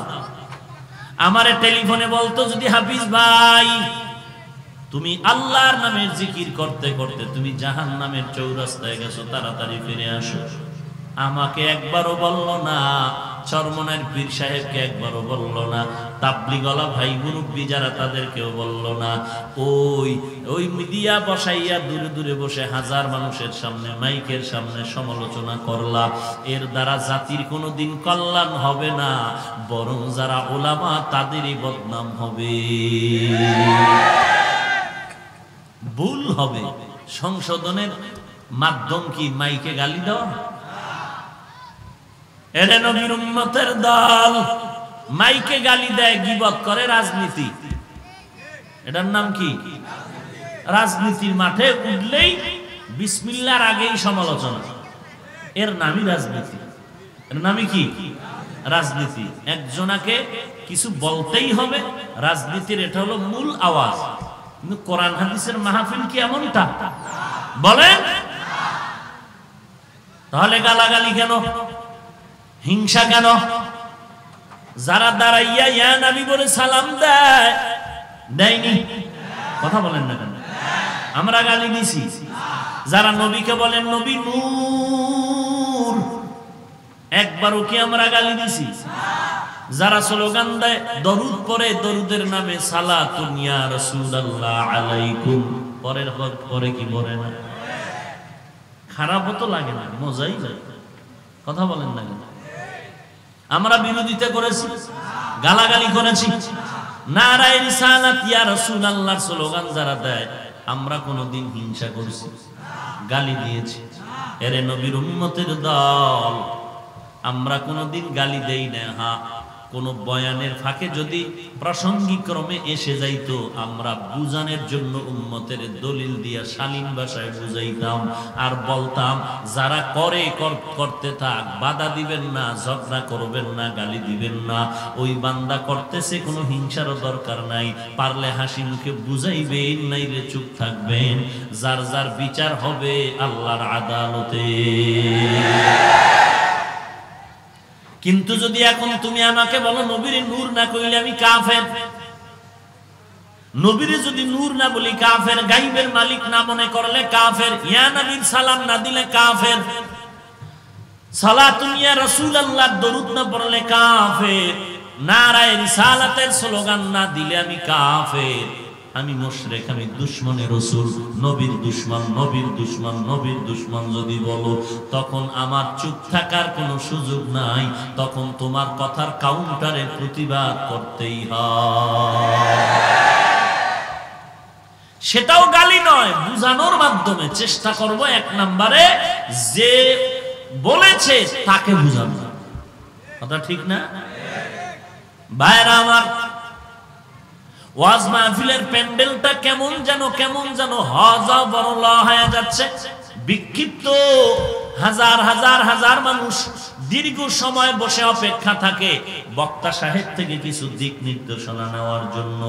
আমারে টেলিফোনে বলতো যদি, হাফিজ ভাই তুমি আল্লাহর নামের জিকির করতে করতে তুমি জাহান্নামের চৌরাস্তায় গেছো, তাড়াতাড়ি ফিরে আসো। আমাকে একবারও বললো না, চরমনার পীর সাহেবকে একবারও বললো না, তাবলিগওয়ালা ভাই মুরব্বি যারা তাদেরকেও বললো না। ওই মিডিয়া বসাইয়া দূরে দূরে বসে হাজার মানুষের সামনে, মাইকের সামনে সমালোচনা করলা। এর দ্বারা জাতির কোনোদিন কল্যাণ হবে না, বরং যারা ওলামা তাদেরই বদনাম হবে। ভুল হবে, সংশোধনের মাধ্যম কি মাইকে গালি দেওয়া? এরে নবীর উম্মতের দল মাইকে গালি দেয়, গীবত করে, রাজনীতি। এটার নাম কি? রাজনীতির মাঠে উঠলেই বিসমিল্লাহর আগেই সমালোচনা, এর নামই রাজনীতি। এর নামই কি? রাজনীতি। একজনাকে কিছু বলতেই হবে, রাজনীতির এটা হলো মূল আওয়াজ। কিন্তু কোরআন হাদিসের মাহফিল কি এমনটা? বলেন। তাহলে গালাগালি কেন, হিংসা কেন? যারা দাঁড়াইয়া ইয়া নবী বলে সালাম দেয়, দেয়নি? কথা বলেন না কেন? আমরা গালি দিছি। যারা নবীকে বলেন নবী নূর, একবারও কি আমরা গালি দিছি? যারা স্লোগান দেয়, দরুদ পড়ে, দরুদের নামে সালাতুন ইয়া রাসূলুল্লাহ আলাইকুম, পরে কি পড়ে না? খারাপও তো লাগে না, মজাই লাগে। কথা বলেন না কেন? আমরা বিরোধিতা করেছি, গালাগালি করেছি। নারায়ে রিসালাত ইয়া রাসূলুল্লাহর স্লোগান যারা দেয়, আমরা কোনোদিন হিংসা করেছি, গালি দিয়েছি? এরে নবীর উম্মতের দল, আমরা কোনোদিন গালি দেই না। হ্যাঁ, কোন বয়ানের ফাঁকে যদি প্রাসঙ্গিক ক্রমে এসে যাইতো, আমরা বুঝানোর জন্য উম্মতের দলিল দিয়া শালীন ভাষায় বুঝাইতাম আর বলতাম, যারা করতে থাক, বাধা দিবেন না, ঝগড়া করবেন না, গালি দিবেন না। ওই বান্দা করতেছে, কোনো হিংসারও দরকার নাই। পারলে হাসি মুখে বুঝাইবেন, নাইলে চুপ থাকবেন। যার যার বিচার হবে আল্লাহর আদালতে। কিন্তু যদি এখন তুমি আমাকে বলো নবীর নূর না কইলে আমি কাফের, নবীর যদি নূর না বলি কাফের, গাইবের মালিক না মনে করলে কাফের, ইয়া নবীর সালাম না দিলে কাফের, সালাতুন ইয়া রাসূলুল্লাহ দরুদ না পড়লে কাফের, নারায়ে রিসালাতের স্লোগান না দিলে আমি কাফের, আমি মুশরিক, আমি দুশমনে রাসূল, নবীর দুশমন, নবীর দুশমন, নবীর দুশমন যদি বলো, তখন আমার চুপ থাকার কোনো সুযোগ নাই। তখন তোমার কথার কাউন্টারে প্রতিবাদ করতেই হয়। সেটাও গালি নয়, বুঝানোর মাধ্যমে চেষ্টা করব। এক নম্বরে যে বলেছে তাকে বুঝানো। কথা ঠিক না ভাইরা আমার? ওয়াজ মাহফিলের প্যান্ডেলটা কেমন যেন হাজা বড় হয়ে যাচ্ছে। বিক্ষিপ্ত হাজার হাজার হাজার মানুষ দীর্ঘ সময় বসে অপেক্ষা থাকে বক্তা সাহেব থেকে কিছু দিক নির্দেশনা নেওয়ার জন্য।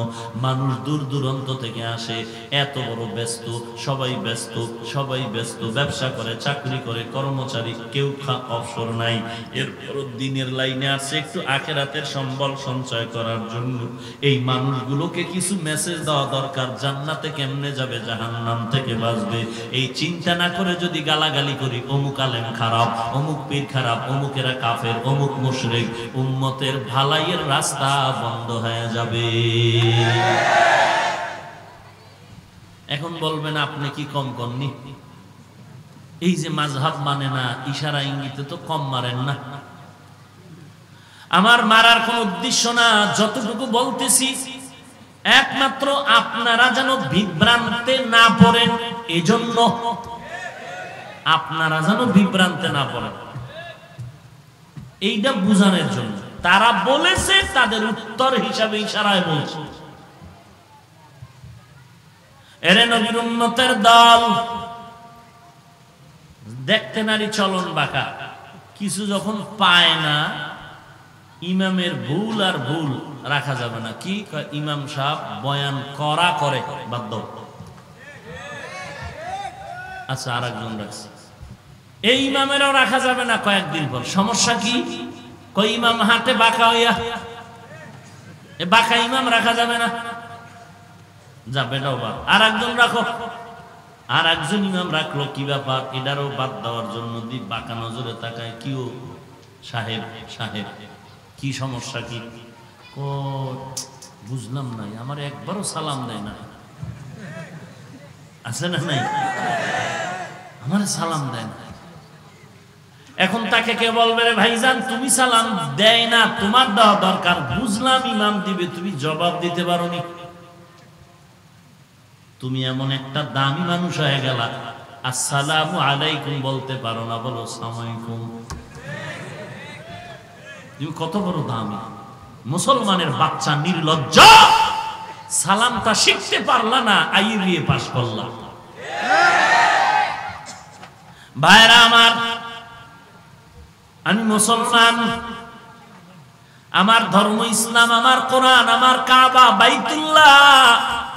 মানুষ দূর দূরান্ত থেকে আসে, এত বড় ব্যস্ত, সবাই ব্যস্ত, সবাই ব্যস্ত, ব্যবসা করে, চাকরি করে, কর্মচারী, কেউ অবসর নাই। এরপর দিনের লাইনে আসছে একটু আখিরাতের সম্বল সঞ্চয় করার জন্য। এই মানুষগুলোকে কিছু মেসেজ দেওয়া দরকার, জান্নাতে কেমনে যাবে, জাহান্নাম থেকে বাঁচবে। এই চিন্তা না করে যদি গালাগালি করি, অমুক আলেম খারাপ, অমুক পীর খারাপ, অমুকেরা কাফের, অমুক মুশরিক, উম্মতের ভালাইয়ের রাস্তা বন্ধ হয়ে যাবে। এখন বলবেন আপনি কি কম করেননি? এই যে মাযহাব মানে না, ইশারা ইঙ্গিতে তো কম মারেন না। আমার মারার কোন উদ্দেশ্য না, যতটুকু বলতেছি একমাত্র আপনারা যেন বিভ্রান্তে না পড়েন, এজন্য। আপনারা যেন বিভ্রান্তে না পড়েন, এইটা বুঝানোর জন্য। তারা বলেছে, তাদের উত্তর হিসাবে ইশারায় বলছে। এরে নবীর উম্মতের দল, দেখতে নারী চলন বাঁকা, কিছু যখন পায় না, ইমামের ভুল আর ভুল রাখা যাবে না। কি ইমাম সাহেব বয়ান করা করে বাধ্য। আচ্ছা, আর একজন রাখছে, এই ইমামেরও রাখা যাবে না কয়েকদিন পর। সমস্যা কি? কই ইমাম হাতে বাঁকা হইয়া, বাঁকা ইমাম রাখা যাবে না, যাবে না। আর একজন রাখো, আর একজন ইমাম রাখলো, কি ব্যাপার? এটারও বাদ দেওয়ার জন্য বাঁকা নজরে তাকায়, কিও সাহেব সাহেব, কি সমস্যা কি? ও বুঝলাম নাই, আমার একবারও সালাম দেয় না। আছে না নাই? আমার সালাম দেয় না। এখন তাকে কে বলবে, রে ভাইজান তুমি সালাম দেয় না, তোমার দেওয়া দরকার। বুঝলাম ইমাম দিবে, তুমি জবাব দিতে পারোনি। তুমি এমন একটা দামি মানুষ হয়ে গেলা, আসসালামু আলাইকুম বলতে পারো না, বলো সালামালাইকুম। তুমি কত বড় দামি মুসলমানের বাচ্চা, নির্লজ্জ। সালামটা শিখতে পারলা না, আইবিএ পাস করলা। ভাইরা আমার, আমি মুসলমান, আমার ধর্ম ইসলাম, আমার কোরআন, আমার কাবা, বাইতুল্লাহ,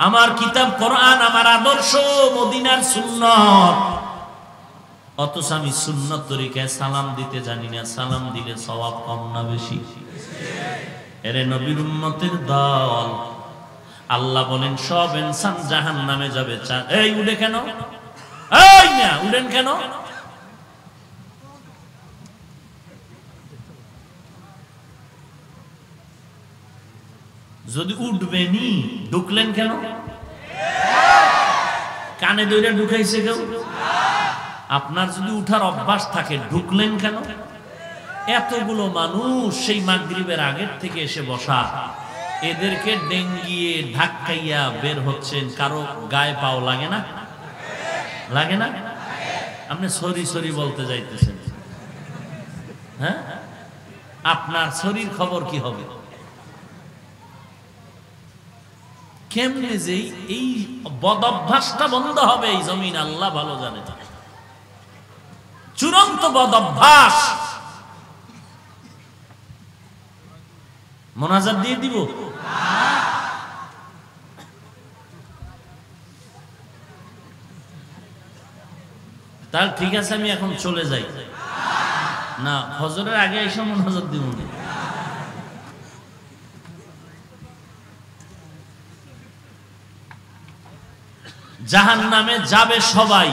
আমার কিতাব কোরআন, আমার আদর্শ মদিনার সুন্নাত। অথচ আমি সুন্নাত তরিকায় সালাম দিতে জানি না। সালাম দিলে সওয়াব কম না বেশি? এরে নবীর উম্মতের দল, আল্লাহ বলেন সব ইনসান জাহান্নামে যাবে। এই উঠে কেন? এই না উঠেন কেন? যদি উঠবেনি ঢুকলেন কেন? কানে দইরা ঢুকাইছে কেউ? আপনার যদি উঠার অভ্যাস থাকে, ঢুকলেন কেন? এতগুলো মানুষ সেই মাগরিবের আগের থেকে এসে বসা, এদেরকে ডেঙ্গিয়ে ধাক্কাইয়া বের হচ্ছেন, কারো গায়ে পাও লাগে না? লাগে না? আপনি সরি সরি বলতে যাইতেছেন, হ্যাঁ? আপনার শরীর খবর কি হবে? কেমনে যে এই বদ অভ্যাসটা বন্ধ হবে এই জমিন আল্লাহ ভালো জানে। চূড়ান্ত বদ অভ্যাস। মোনাজাত দিয়ে দিব? তার ঠিক আছে, আমি এখন চলে যাই না, ফজরের আগে এসে মোনাজাত দিব না। জাহান্নামে যাবে সবাই,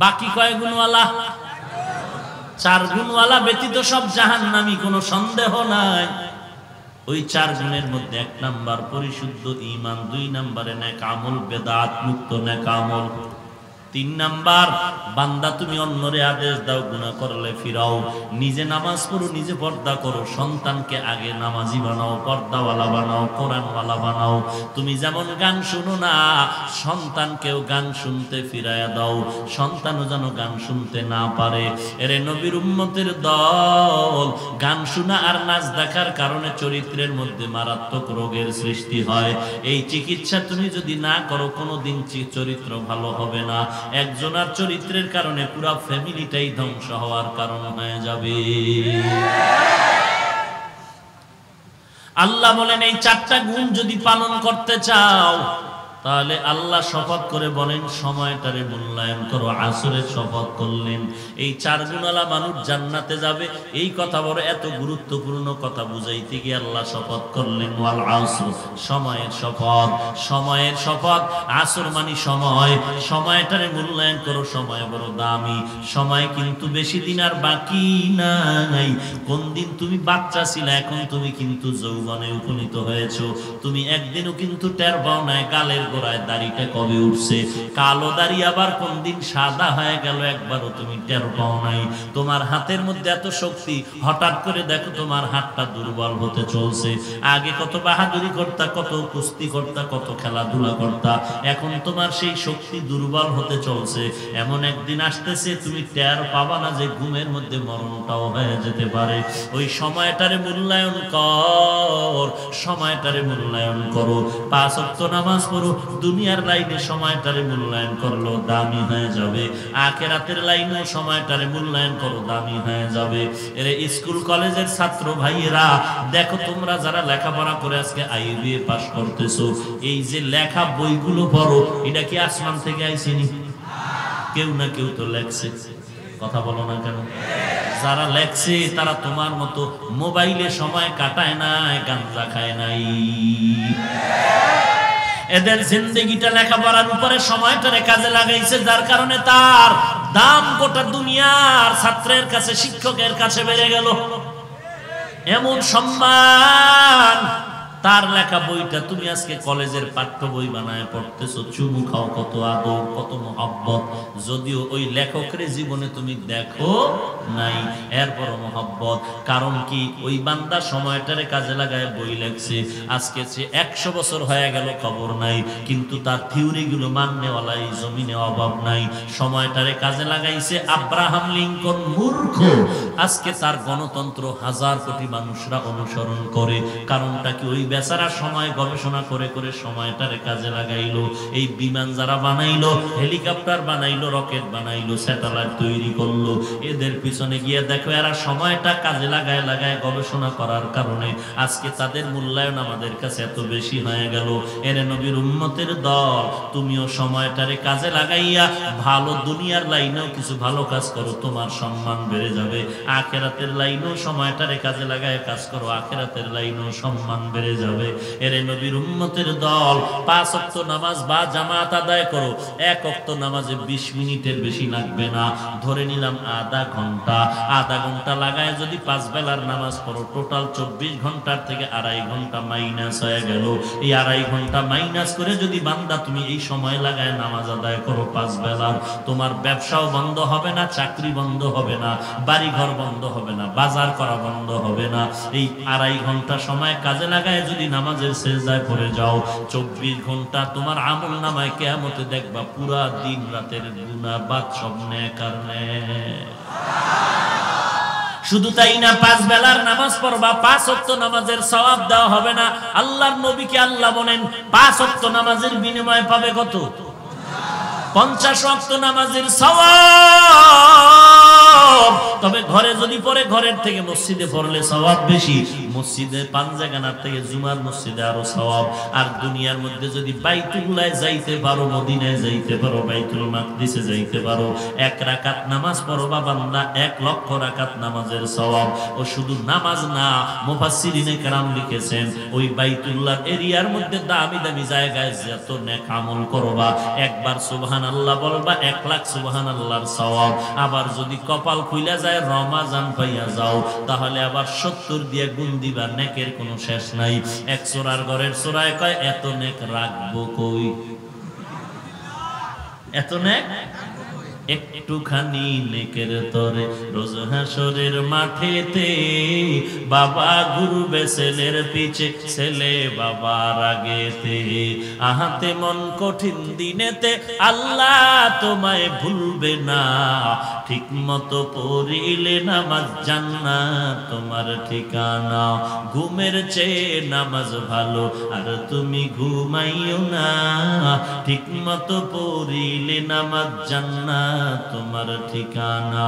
বাকি কয় গুণওয়ালা? 4 গুণওয়ালা ব্যতীত সব জাহান্নামী, কোনো সন্দেহ নাই। ওই 4 গুণের মধ্যে 1 নাম্বার পরিশুদ্ধ ঈমান, 2 নম্বরে নেক আমল, বেদাত মুক্ত নেক আমল, 3 নাম্বার বান্দা তুমি অন্যরে আদেশ দাও, গুনাহ করলে ফিরাও, নিজে নামাজ পড়ো, নিজে পর্দা করো, সন্তানকে আগে নামাজি বানাও, পর্দাওয়ালা বানাও, কোরআনওয়ালা বানাও। তুমি যেমন গান শুনো না, সন্তানকেও গান শুনতে ফিরায়া দাও, সন্তানও যেন গান শুনতে না পারে। এরে নবীর উম্মতের দল, গান শোনা আর নাচ দেখার কারণে চরিত্রের মধ্যে মারাত্মক রোগের সৃষ্টি হয়। এই চিকিৎসা তুমি যদি না করো, কোনোদিন চরিত্র ভালো হবে না। একজনের চরিত্রের কারণে পুরো ফ্যামিলিটাই ধ্বংস হওয়ার কারণ হয়ে যাবে। আল্লাহ বলেন এই 4টা গুণ যদি পালন করতে চাও, তাহলে আল্লাহ শপথ করে বলেন সময়টারে মূল্যায়ন করো। আসরের শপথ করলেন, এই 4 গুণওয়ালা মানুষ জান্নাতে যাবে। এই কথা বড় এত গুরুত্বপূর্ণ কথা বুঝাইতে গিয়ে আল্লাহ শপথ করলেন ওয়াল আসর, সময়ের শপথ। সময়ের শপথ, আসর মানে সময়, সময়টারে মূল্যায়ন করো। সময় বড় দামি, সময় কিন্তু বেশি দিন আর বাকি নাই। কোন দিন তুমি বাচ্চা ছিলে, এখন তুমি কিন্তু যৌবনে উপনীত হয়েছো। তুমি একদিনও কিন্তু টের পাও না গালের গোড়ায় দাড়িটা কবে উঠছে, কালো দাড়ি আবার কোন দিন সাদা হয়ে গেল, একবারও তুমি টের পাও নাই। তোমার হাতের মধ্যে এত শক্তি, হঠাৎ করে দেখো তোমার হাতটা দুর্বল হতে চলছে। আগে কত বাহাদুরি করতা, কত কুস্তি করতা, কত খেলাধুলা করতা, এখন তোমার সেই শক্তি দুর্বল হতে চলছে। এমন একদিন আসতেছে তুমি টের পাবা না যে ঘুমের মধ্যে মরণটাও হয়ে যেতে পারে। ওই সময়টারে মূল্যায়ন কর, সময়টারে মূল্যায়ন করো। 5 ওয়াক্ত নামাজ পড়ো। দুনিয়ার লাইনে সময়টারে মূল্যায়ন করলো, দামি হয়ে যাবে। আখিরাতের লাইনেও সময়টারে মূল্যায়ন করো, দামি হয়ে যাবে। এর স্কুল কলেজের ছাত্র ভাইয়েরা দেখো, তোমরা যারা লেখাপড়া করে আজকে আইবিএ পাস করতেছো, এই যে লেখা বইগুলো পড়ো, এটা কি আসমান থেকে আইছেনি? কেউ না কেউ তো লেখছে, কথা বলো না কেন? যারা লেখছে তারা তোমার মতো মোবাইলে সময় কাটায় নাই, গাঞ্জা খায় নাই। এদের জিন্দেগিটা লেখাপড়ার উপরে সময়টারে কাজে লাগাইছে, যার কারণে তার দাম গোটা দুনিয়ার ছাত্রের কাছে, শিক্ষকের কাছে বেড়ে গেল। এমন সম্মান তার লেখা বইটা তুমি আজকে কলেজের পাঠ্য বই বানায় পড়তেছো, চুমু খাও, কত আদর, কত মহব্বত, যদিও ওই লেখকের জীবনে তুমি দেখো নাই, এরপর মহব্বত। কারণ কি, ওই বান্দা সময়টারে কাজে লাগায় বই লেখছে, আজকে সে 100 বছর হয়ে গেল, খবর নাই, কিন্তু তার থিওরি গুলো মাননেওয়ালা এই জমিনে অভাব নাই। সময়টারে কাজে লাগাইছে। আব্রাহাম লিঙ্কন মূর্খ, আজকে তার গণতন্ত্র 1000 কোটি মানুষরা অনুসরণ করে। কারণটা কি, ওই বেচারা সময় গবেষণা করে করে সময়টারে কাজে লাগাইলো। এই বিমান যারা বানাইলো, হেলিকপ্টার বানাইলো, রকেট বানাইলো, স্যাটেলাইট তৈরি করলো, এদের পিছনে গিয়ে দেখো এরা সময়টা কাজে লাগায় লাগায় গবেষণা করার কারণে আজকে তাদের মূল্যায়ন আমাদের কাছে এত বেশি হয়ে গেল। এর নবীর উম্মতের দল, তুমিও সময়টারে কাজে লাগাইয়া ভালো দুনিয়ার লাইনেও কিছু ভালো কাজ করো, তোমার সম্মান বেড়ে যাবে। আখিরাতের লাইনেও সময়টারে কাজে লাগায় কাজ করো, আখিরাতের লাইনেও সম্মান বেড়ে যাবে। এর নবীর উম্মতের দল, 5 ওয়াক্ত নামাজ বা জামাত আদায় করো। 1 ওয়াক্ত নামাজে 20 মিনিটের বেশি লাগবে না, ধরে নিলাম আধা ঘন্টা। আধা ঘন্টা লাগায় যদি 5 বেলার নামাজ পড়ো, টোটাল 24 ঘন্টার থেকে 2.5 ঘন্টা মাইনাস হয়ে গেল। এই 2.5 ঘন্টা মাইনাস করে যদি বান্দা তুমি এই সময় লাগায় নামাজ আদায় করো 5 বেলার, তোমার ব্যবসাও বন্ধ হবে না, চাকরি বন্ধ হবে না, বাড়ি ঘর বন্ধ হবে না, বাজার করা বন্ধ হবে না। এই 2.5 ঘন্টা সময় কাজে লাগায় যদি নামাজের সেজদায় পড়ে যাও, 24 ঘন্টা তোমার আমল নামায় কিয়ামতে দেখবা পুরা দিন রাতের গুনাহ বাদ সব নেকার নেক। শুধু তাই না, 5 বেলার নামাজ পড়বা, 5 ওয়াক্ত নামাজের সওয়াব দেওয়া হবে না। আল্লাহর নবীকে আল্লাহ বলেন 5 ওয়াক্ত নামাজের বিনিময়ে পাবে কত? 50 ওয়াক্ত নামাজের সওয়াব। তবে ঘরে যদি পড়ে, ঘরের থেকে মসজিদে পড়লে সওয়াব বেশি, মসজিদে পাঞ্জাগানার থেকে জুমার মসজিদে আরো সওয়াব। আর দুনিয়ার মধ্যে যদি বাইতুল্লাহ যাইতে পারো, মদিনায় যাইতে পারো, বাইতুল মাকদিসে যাইতে পারো, 1 রাকাত নামাজ পড়বা বান্দা 1 লক্ষ রাকাত নামাজের সওয়াব। ও শুধু নামাজ না, মুফাসসিরিনে কেরাম লিখেছেন ওই বাইতুল্লাহ এরিয়ার মধ্যে দামি দামি জায়গায় যত নেক আমল করবা, একবার সুবহানাল্লাহ বলবা 1 লাখ সুবহানাল্লাহর সওয়াব। আবার যদি কপাল খুইলা যায়, রমাজান পাইয়া যাও, তাহলে আবার 70 দিয়ে গুণ দিবা, নেকের কোনো শেষ নাই। 1 সূরার ঘরের সূরায় কয় এত নেক রাখবো কই, এত নেক একটুখানি নেকের তরে রোজ হাসরের মাঠেতে, বাবা ঘুরবে ছেলের পিছে, ছেলে বাবার আগেতে। আহাতে মন কঠিন দিনেতে আল্লাহ তোমায় ভুলবে না, ঠিক মতো পড়িলে নামাজ জান্নাত তোমার ঠিকানা। ঘুমের চেয়ে নামাজ ভালো, আর তুমি ঘুমাইও না, ঠিক মতো পড়িলে নামাজ জান্নাত তোমার ঠিকানা।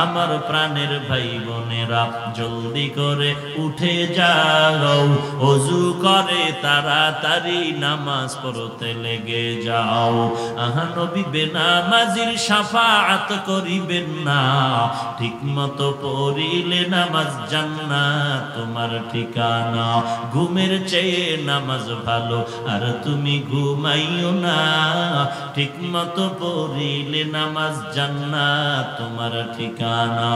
আমার প্রাণের ভাই বোনেরা, জলদি করে উঠে যাও, ওযু করে তাড়াতাড়ি নামাজ পড়তে লেগে যাও। আহা নবী বেনামাজির শাফাআত করিবেন না, ঠিক মতো পড়িলে নামাজ জান্নাত তোমার ঠিকানা। ঘুমের চেয়ে নামাজ ভালো, আর তুমি ঘুমাইও না, ঠিক মতো পড়িলে নামাজ জান্নাত তোমার ঠিকানা।